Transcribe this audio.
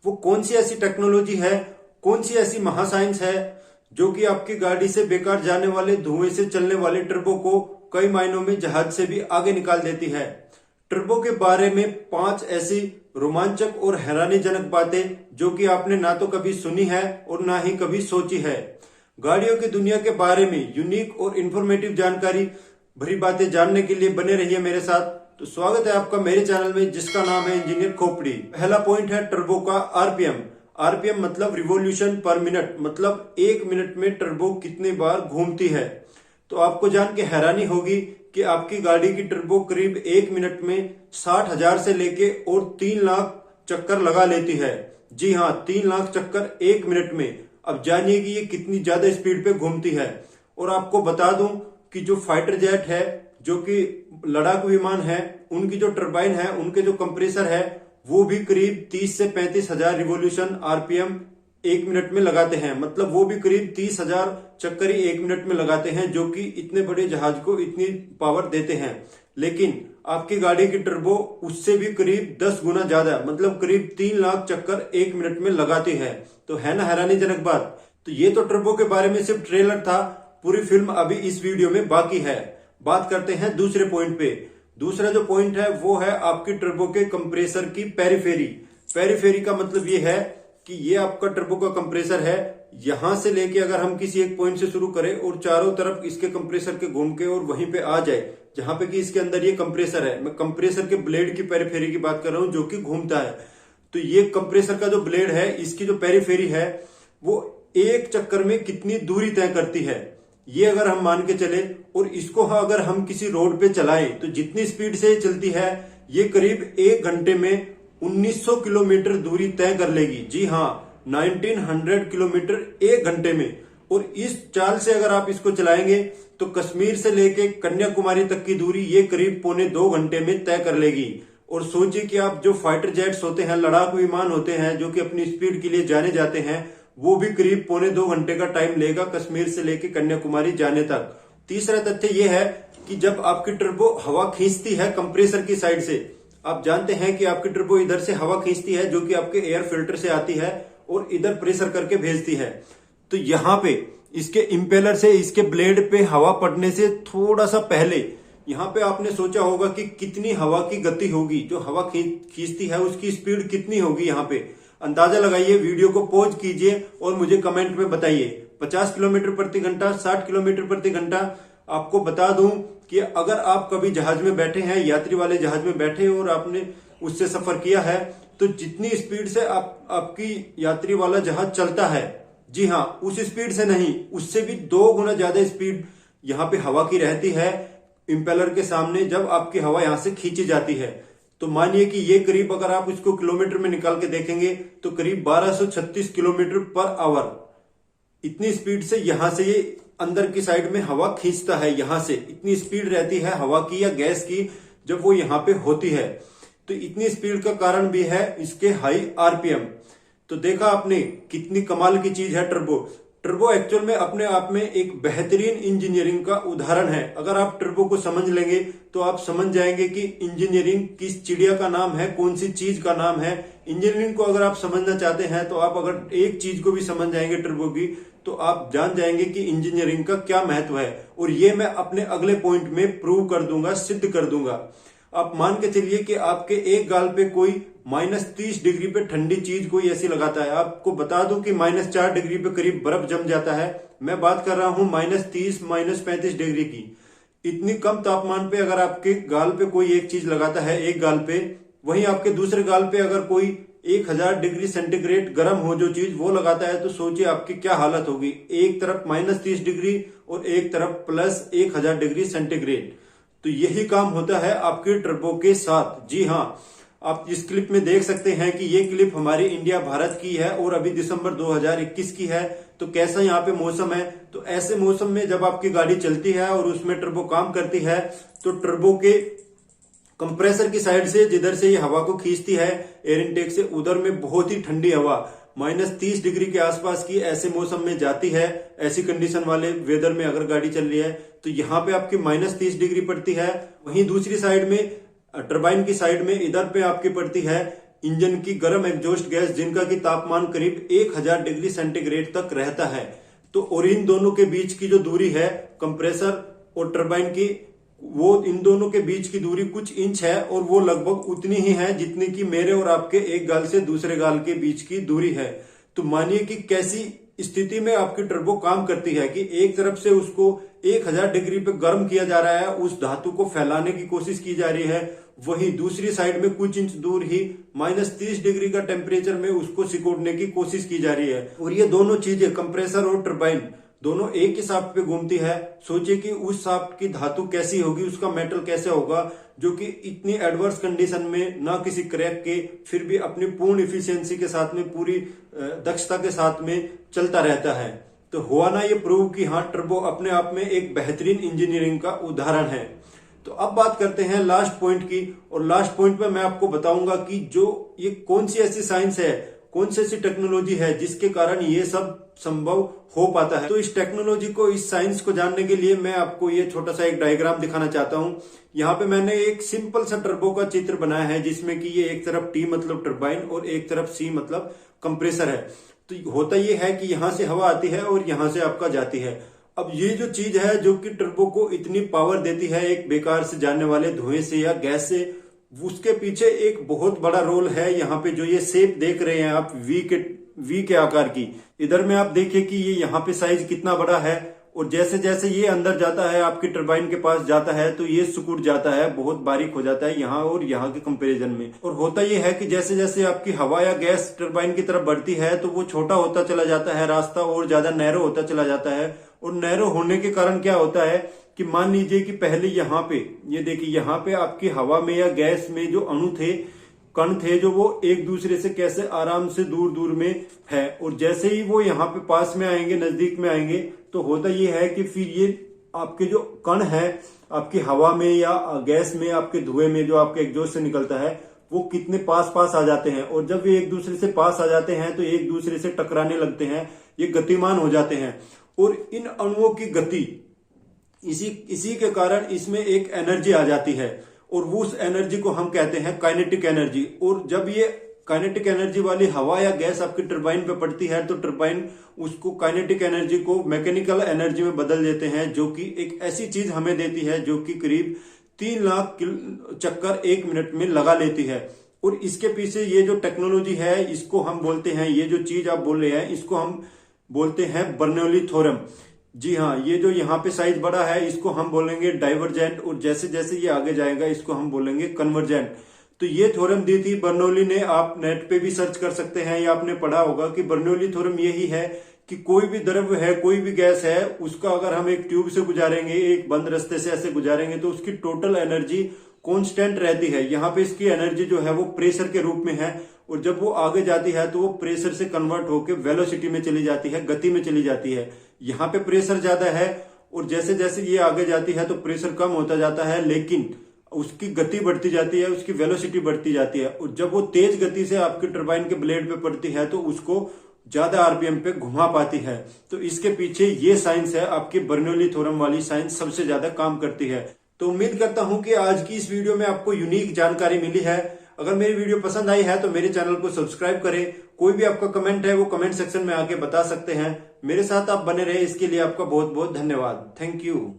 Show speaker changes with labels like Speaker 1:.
Speaker 1: वो कौन सी ऐसी टेक्नोलॉजी है, कौन सी ऐसी महासाइंस है जो कि आपकी गाड़ी से बेकार जाने वाले धुएं से चलने वाले टर्बो को कई मायनों में जहाज से भी आगे निकाल देती है। टर्बो के बारे में 5 ऐसी रोमांचक और हैरानीजनक बातें जो कि आपने ना तो कभी सुनी है और ना ही कभी सोची है। गाड़ियों की दुनिया के बारे में यूनिक और इंफॉर्मेटिव जानकारी भरी बातें जानने के लिए बने रहिए मेरे साथ। तो स्वागत है आपका मेरे चैनल में जिसका नाम है इंजीनियर खोपड़ी। पहला पॉइंट है टर्बो का आरपीएम। आरपीएम मतलब रिवॉल्यूशन पर मिनट, मतलब 1 मिनट में टर्बो कितनी बार घूमती है। तो आपको जान के हैरानी होगी कि आपकी गाड़ी की टर्बो करीब 1 मिनट में 60,000 से लेके और 3 लाख चक्कर लगा लेती है। जी हाँ, 3 लाख चक्कर 1 मिनट में। अब जानिए कि ये कितनी ज्यादा स्पीड पे घूमती है। और आपको बता दूं कि जो फाइटर जेट है, जो कि लड़ाकू विमान है, उनकी जो टरबाइन है, उनके जो कंप्रेसर है, वो भी करीब 30 से 35,000 रिवॉल्यूशन आरपीएम 1 मिनट में लगाते हैं। मतलब वो भी करीब 30,000 चक्कर ही 1 मिनट में लगाते हैं, जो कि इतने बड़े जहाज को इतनी पावर देते हैं। लेकिन आपकी गाड़ी की टर्बो उससे भी करीब 10 गुना ज्यादा, मतलब करीब 3 लाख चक्कर 1 मिनट में लगाती है। तो है ना हैरानीजनक बात। तो ये तो टर्बो के बारे में सिर्फ ट्रेलर था, पूरी फिल्म अभी इस वीडियो में बाकी है। बात करते हैं दूसरे पॉइंट पे। दूसरा जो पॉइंट है वो है आपकी टर्बो के कंप्रेसर की पेरीफेरी। पेरीफेरी का मतलब ये है कि ये आपका टर्बो का कंप्रेसर है। यहां से लेके अगर हम किसी एक पॉइंट से शुरू करें और चारों तरफ इसके कंप्रेसर के घूम के और वहीं पे आ जाए जहां पे कि इसके अंदर ये कंप्रेसर है। मैं कंप्रेसर के ब्लेड की पेरीफेरी की बात कर रहा हूं जो कि घूमता है। तो ये कंप्रेसर का जो ब्लेड है, इसकी जो पेरीफेरी है, वो एक चक्कर में कितनी दूरी तय करती है ये अगर हम मान के चले और इसको अगर हम किसी रोड पे चलाएं तो जितनी स्पीड से चलती है ये करीब 1 घंटे में 1900 किलोमीटर दूरी तय कर लेगी। जी हाँ, 1900 किलोमीटर 1 घंटे में। और इस चाल से अगर आप इसको चलाएंगे तो कश्मीर से लेके कन्याकुमारी तक की दूरी ये करीब 1.25 घंटे में तय कर लेगी। और सोचिए कि आप जो फाइटर जेट्स होते हैं, लड़ाकू विमान होते हैं जो कि अपनी स्पीड के लिए जाने जाते हैं, वो भी करीब 1.25 घंटे का टाइम लेगा कश्मीर से लेके कन्याकुमारी जाने तक। तीसरा तथ्य ये है कि जब आपकी टर्बो हवा खींचती है कंप्रेसर की साइड से, आप जानते हैं कि आपकी टर्बो इधर से हवा खींचती है जो कि आपके एयर फिल्टर से आती है और इधर प्रेशर करके भेजती है। तो यहाँ पे इसके इंपेलर से, इसके ब्लेड पे हवा पड़ने से थोड़ा सा पहले यहाँ पे आपने सोचा होगा कि कितनी हवा की गति होगी, जो हवा खींचती है उसकी स्पीड कितनी होगी। यहाँ पे अंदाजा लगाइए, वीडियो को पॉज कीजिए और मुझे कमेंट में बताइए। 50 किलोमीटर प्रति घंटा, 60 किलोमीटर प्रति घंटा। आपको बता दूं कि अगर आप कभी जहाज में बैठे हैं, यात्री वाले जहाज में बैठे और आपने उससे सफर किया है, तो जितनी स्पीड से आपकी यात्री वाला जहाज चलता है, जी हाँ, उस स्पीड से नहीं, उससे भी 2 गुना ज्यादा स्पीड यहाँ पे हवा की रहती है इंपेलर के सामने जब आपकी हवा यहां से खींची जाती है। तो मानिए कि ये करीब अगर आप इसको किलोमीटर में निकाल के देखेंगे तो करीब 1236 किलोमीटर पर आवर, इतनी स्पीड से यहां से ये अंदर की साइड में हवा खींचता है। यहां से इतनी स्पीड रहती है हवा की या गैस की जब वो यहां पे होती है। तो इतनी स्पीड का कारण भी है इसके हाई आरपीएम। तो देखा आपने कितनी कमाल की चीज है टर्बो। टर्बो एक्चुअल में अपने आप में एक बेहतरीन इंजीनियरिंग का उदाहरण है। अगर आप टर्बो को समझ लेंगे तो आप समझ जाएंगे कि इंजीनियरिंग किस चिड़िया का नाम है, कौन सी चीज का नाम है। इंजीनियरिंग को अगर आप समझना चाहते हैं तो आप अगर एक चीज को भी समझ जाएंगे टर्बो की, तो आप जान जाएंगे कि इंजीनियरिंग का क्या महत्व है। और ये मैं अपने अगले पॉइंट में प्रूव कर दूंगा, सिद्ध कर दूंगा। आप मान के चलिए कि आपके एक गाल पे कोई -30 डिग्री पे ठंडी चीज कोई ऐसी लगाता है। आपको बता दूं कि -4 डिग्री पे करीब बर्फ जम जाता है। मैं बात कर रहा हूं -30 -35 डिग्री की। इतनी कम तापमान पे अगर आपके गाल पे कोई एक चीज लगाता है, एक गाल पे, वहीं आपके दूसरे गाल पे अगर कोई 1000 डिग्री सेंटीग्रेड गर्म हो जो चीज वो लगाता है, तो सोचिए आपकी क्या हालत होगी। एक तरफ -30 डिग्री और एक तरफ +1000 डिग्री सेंटीग्रेड। तो यही काम होता है आपके टर्बो के साथ। जी हाँ, आप इस क्लिप में देख सकते हैं कि ये क्लिप हमारी इंडिया भारत की है और अभी दिसंबर 2021 की है। तो कैसा यहाँ पे मौसम है। तो ऐसे मौसम में जब आपकी गाड़ी चलती है और उसमें टर्बो काम करती है, तो टर्बो के कंप्रेसर की साइड से जिधर से ये हवा को खींचती है एयर इनटेक से, उधर में बहुत ही ठंडी हवा -30 डिग्री के आसपास की ऐसे मौसम में जाती है। ऐसी कंडीशन वाले वेदर में अगर गाड़ी चल रही है तो यहाँ पे आपकी -30 डिग्री पड़ती है। वहीं दूसरी साइड में टरबाइन की साइड में इधर पे आपकी पड़ती है इंजन की गर्म एग्जॉस्ट गैस जिनका की तापमान करीब 1000 डिग्री सेंटीग्रेड तक रहता है। तो और इन दोनों के बीच की जो दूरी है कंप्रेसर और टरबाइन की, वो इन दोनों के बीच की दूरी कुछ इंच है और वो लगभग उतनी ही है जितनी की मेरे और आपके एक गाल से दूसरे गाल के बीच की दूरी है। तो मानिए कि कैसी स्थिति में आपकी टर्बो काम करती है कि एक तरफ से उसको 1000 डिग्री पे गर्म किया जा रहा है, उस धातु को फैलाने की कोशिश की जा रही है, वहीं दूसरी साइड में कुछ इंच दूर ही -30 डिग्री का टेम्परेचर में उसको सिकोड़ने की कोशिश की जा रही है। और ये दोनों चीजें कंप्रेसर और टरबाइन दोनों एक ही शाफ्ट पे घूमती है। सोचिए कि उस शाफ्ट की धातु कैसी होगी, उसका मेटल कैसे होगा, जो कि इतनी एडवर्स कंडीशन में ना किसी क्रैक के, फिर भी अपनी पूर्ण इफिशियंसी के साथ में, पूरी दक्षता के साथ में चलता रहता है। तो हुआ ना ये प्रूव कि हाँ, टर्बो अपने आप में एक बेहतरीन इंजीनियरिंग का उदाहरण है। तो अब बात करते हैं लास्ट पॉइंट की, और लास्ट पॉइंट पे मैं आपको बताऊंगा कि जो ये कौन सी ऐसी साइंस है, कौन सी ऐसी टेक्नोलॉजी है जिसके कारण ये सब संभव हो पाता है। तो इस टेक्नोलॉजी को, इस साइंस को जानने के लिए मैं आपको ये छोटा सा एक डायग्राम दिखाना चाहता हूं। यहाँ पे मैंने एक सिंपल सा टर्बो का चित्र बनाया है जिसमें कि ये एक तरफ टी मतलब टरबाइन और एक तरफ सी मतलब कंप्रेसर है। तो होता ये है कि यहाँ से हवा आती है और यहाँ से आपका जाती है। अब ये जो चीज है जो कि टर्बो को इतनी पावर देती है एक बेकार से जाने वाले धुएं से या गैस से, उसके पीछे एक बहुत बड़ा रोल है। यहाँ पे जो ये शेप देख रहे हैं आप वी के आकार की, इधर में आप देखिए कि ये यहाँ पे साइज कितना बड़ा है, और जैसे जैसे ये अंदर जाता है आपकी टरबाइन के पास जाता है तो ये सिकुड़ जाता है, बहुत बारीक हो जाता है यहाँ और यहाँ के कंपैरिजन में। और होता ये है कि जैसे जैसे आपकी हवा या गैस टरबाइन की तरफ बढ़ती है तो वो छोटा होता चला जाता है, रास्ता और ज्यादा नैरो होता चला जाता है। और नैरो होने के कारण क्या होता है कि मान लीजिए कि पहले यहाँ पे, ये देखिए यहाँ पे आपकी हवा में या गैस में जो अणु थे, कण थे, जो वो एक दूसरे से कैसे आराम से दूर दूर में है, और जैसे ही वो यहाँ पे पास में आएंगे, नजदीक में आएंगे, तो होता ये है कि फिर ये आपके जो कण है आपकी हवा में या गैस में, आपके धुएं में जो आपके एग्जॉस्ट से निकलता है, वो कितने पास पास आ जाते हैं। और जब ये एक दूसरे से पास आ जाते हैं तो एक दूसरे से टकराने लगते हैं, ये गतिमान हो जाते हैं। और इन अणुओं की गति, इसी के कारण इसमें एक एनर्जी आ जाती है, और वो उस एनर्जी को हम कहते हैं काइनेटिक एनर्जी। और जब ये काइनेटिक एनर्जी वाली हवा या गैस आपकी टरबाइन पे पड़ती है तो टरबाइन उसको काइनेटिक एनर्जी को मैकेनिकल एनर्जी में बदल देते हैं, जो कि एक ऐसी चीज हमें देती है जो कि करीब 3 लाख चक्कर 1 मिनट में लगा लेती है। और इसके पीछे ये जो टेक्नोलॉजी है, इसको हम बोलते हैं, ये जो चीज आप बोल रहे हैं, इसको हम बोलते हैं बर्नौली थ्योरम। जी हाँ, ये जो यहाँ पे साइज बड़ा है इसको हम बोलेंगे डाइवर्जेंट, और जैसे जैसे ये आगे जाएगा इसको हम बोलेंगे कन्वर्जेंट। तो ये थ्योरम दी थी बर्नौली ने, आप नेट पे भी सर्च कर सकते हैं या आपने पढ़ा होगा कि बर्नौली थ्योरम यही है कि कोई भी द्रव्य है, कोई भी गैस है, उसका अगर हम एक ट्यूब से गुजारेंगे, एक बंद रास्ते से ऐसे गुजारेंगे, तो उसकी टोटल एनर्जी कांस्टेंट रहती है। यहाँ पे इसकी एनर्जी जो है वो प्रेशर के रूप में है, और जब वो आगे जाती है तो वो प्रेशर से कन्वर्ट होकर वेलोसिटी में चली जाती है, गति में चली जाती है। यहाँ पे प्रेशर ज्यादा है और जैसे जैसे ये आगे जाती है तो प्रेशर कम होता जाता है, लेकिन उसकी गति बढ़ती जाती है, उसकी वेलोसिटी बढ़ती जाती है। और जब वो तेज गति से आपकी टरबाइन के ब्लेड पे पड़ती है तो उसको ज्यादा आरपीएम पे घुमा पाती है। तो इसके पीछे ये साइंस है, आपकी बर्नौली थ्योरम वाली साइंस सबसे ज्यादा काम करती है। तो उम्मीद करता हूं कि आज की इस वीडियो में आपको यूनिक जानकारी मिली है। अगर मेरी वीडियो पसंद आई है तो मेरे चैनल को सब्सक्राइब करें। कोई भी आपका कमेंट है वो कमेंट सेक्शन में आके बता सकते हैं। मेरे साथ आप बने रहे इसके लिए आपका बहुत बहुत धन्यवाद। Thank you.